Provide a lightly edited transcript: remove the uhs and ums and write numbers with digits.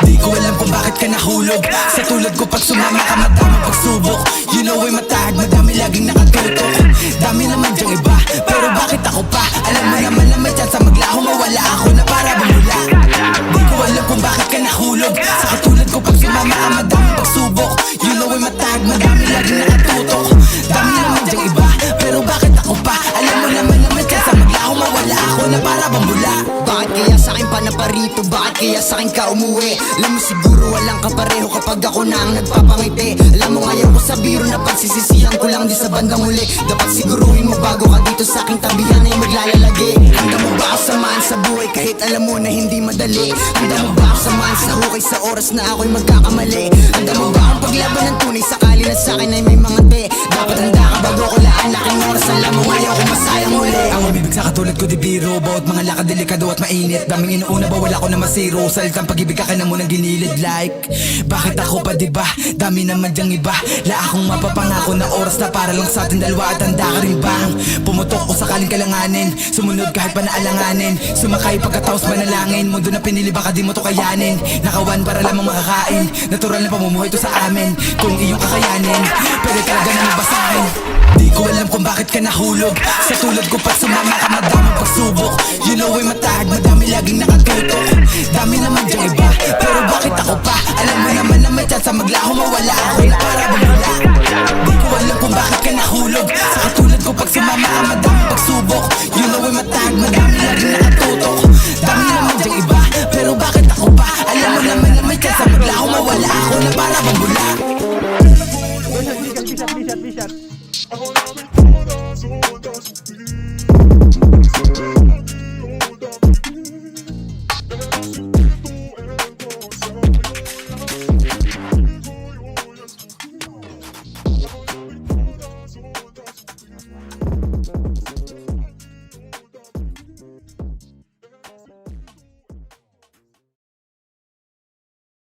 Di ko alam kung bakit ka nahulog. Sa tulad ko pag sumama ka madaming pagsubok. You know ay matahag, madami laging nakatutok. Dami naman dyang iba, pero bakit ako pa? Alam mo naman na may chance maglaho, mawala ako na para bumula. Di ko alam kung bakit ka nahulog. Sa katulad ko pag sumama ka madaming pagsubok. You know ay matahag, madami laging nakatutok. Dami naman dyang iba, pero bakit ako pa? Alam mo naman na may chance maglaho, mawala ako na para bumula. Bakit kaya sa'kin pa na parito? Bakit kaya sa'kin ka umuwi? Alam mo siguro walang kapareho kapag ako na ang nagpapangiti. Alam mo ngayon ko sa biro na pagsisisihan ko lang di sa bandang huli. Dapat siguruhin mo bago ka dito sa aking tabihan ay maglalagi. Handa mo ba ako samahan sa buhay kahit alam mo na hindi madali? Handa mo ba ako samahan sa hukay sa oras na ako'y magkakamali? Handa mo ba akong paglaban ng tunay sakali na sa'kin ay may mga te? Dapat handa ka bago ko laan laking oras. Alam mo ngayon ko masayang muli. Ang umibig sa katulad ko di biro. Bawat mga lakad delikado at mainit. Daming inuuna ba wala ko na masiro. Salitang pag-ibig ka na munang ginilid like. Bakit ako pa diba? Dami naman dyang iba. La akong mapapangako na oras na para lang sa ating dalawa. At handa ka rin bang pumutok o sakaling kalanganin? Sumunod kahit pa naalanganin. Sumakay pagkatapos manalangin. Mundo na pinili baka di mo to kayanin. Nakawan para lamang makakain. Natural na pamumuhay to sa amin. Kung iyong kakayanin, pwede talaga na magbasahin. Di ko alam kung bakit ka nahulog. Sa tulad ko pag sumama ka madaming pagsubok. You know ay matahag, madami laging nakatutok. Dami naman dyang iba, pero bakit ako pa? Alam mo naman na may chance maglaho, mawala ako na para bumula. Di ko alam kung bakit ka nahulog. Sa katulad ko pag sumama ka madaming pagsubok. You know ay matahag, madami laging nakatutok. Dami naman dyang iba, pero bakit ako pa? Alam mo naman na may chance maglaho, mawala ako na para bumula. Bisat. I wanna be put on so